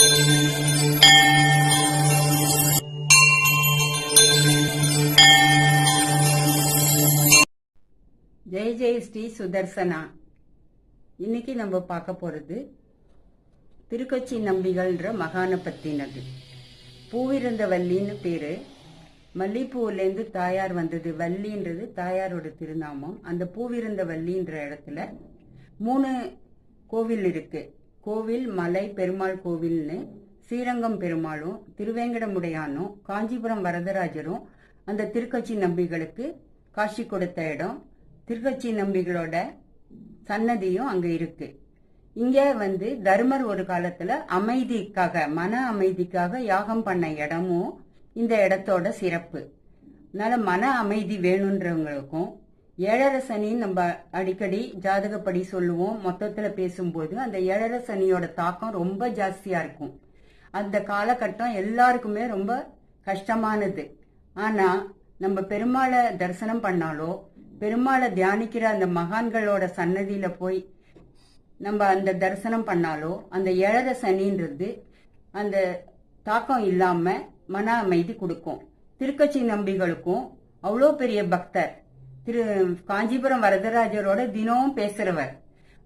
ஜெய் ஜெய் ஸ்ரீ சுதர்சனா. இன்னைக்கு நம்ம பார்க்க போறது திருக்கொச்சி நம்பிகள்ன்ற மகானை பத்தினது. பூவிருந்த வள்ளின்னு பேரு. மல்லிப்பூவிலேருந்து தாயார் வந்தது. வள்ளின்றது தாயாரோட திருநாமம். அந்த பூவிருந்த வள்ளின்ற இடத்துல 3 கோவில் இருக்கு. கோவில் மலை பெருமாள் கோவில்னு ஸ்ரீரங்கம் பெருமாளும் திருவேங்கடமுடையானும் காஞ்சிபுரம் வரதராஜரும் அந்த திருக்கொச்சி நம்பிகளுக்கு காட்சி கொடுத்த இடம். திருக்கொச்சி நம்பிகளோட சன்னதியும் அங்க இருக்கு. இங்க தர்மர் ஒரு காலத்துல அமைதிக்காக, மன அமைதிக்காக யாகம் பண்ண இடமும் இந்த இடத்தோட சிறப்பு. அதனால மன அமைதி வேணுன்றவங்களுக்கும், 7.5 சனின்னு நம்ம அடிக்கடி ஜாதகப்படி சொல்லுவோம். மொத்தத்துல பேசும்போது அந்த 7.5 சனியோட தாக்கம் ரொம்ப ஜாஸ்தியா இருக்கும். அந்த காலகட்டம் எல்லாருக்குமே ரொம்ப கஷ்டமானது. ஆனா நம்ம பெருமாளை தரிசனம் பண்ணாலோ, பெருமாளை தியானிக்கிற அந்த மகான்களோட சன்னதியில போய் நம்ம அந்த தரிசனம் பண்ணாலோ, அந்த 7.5 சனின்றது அந்த தாக்கம் இல்லாம மன அமைதி கொடுக்கும். திருக்கொச்சி நம்பிகளுக்கும் அவ்வளோ பெரிய பக்தர். காஞ்சிபுரம் வரதராஜரோட தினமும் பேசுறவர்.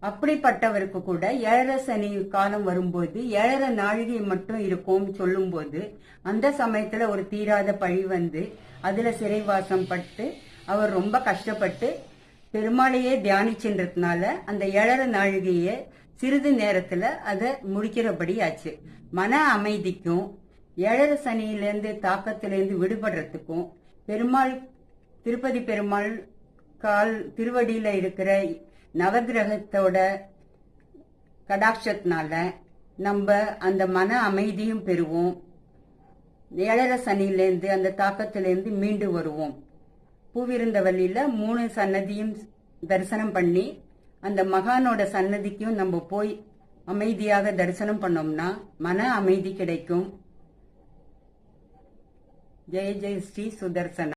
அப்படிப்பட்டவருக்கு கூட 7.5 சனி காலம் வரும்போது 7.5 நாழிகை மட்டும் இருக்கும் சொல்லும் போது, அந்த சமயத்துல ஒரு தீராத பழி அதுல சிறைவாசம் பட்டு அவர் ரொம்ப கஷ்டப்பட்டு பெருமாளையே தியானிச்சுன்றதுனால அந்த 7.5 நாழிகையை சிறிது நேரத்துல அதை முடிக்கிறபடி ஆச்சு. மன அமைதிக்கும் 7.5 சனியிலேருந்து தாக்கத்திலேருந்து விடுபடுறதுக்கும் பெருமாள், திருப்பதி பெருமாள் திருவடியில இருக்கிற நவகிரகத்தோட கடாட்சத்தினால நம்ம அந்த மன அமைதியும் பெறுவோம். 7.5 சனியிலேருந்து அந்த தாக்கத்திலேருந்து மீண்டு வருவோம். பூவிருந்தவல்லியில 3 சன்னதியும் தரிசனம் பண்ணி அந்த மகானோட சன்னதிக்கும் நம்ம போய் அமைதியாக தரிசனம் பண்ணோம்னா மன அமைதி கிடைக்கும். ஜெய ஜெய் ஸ்ரீ சுதர்சனா.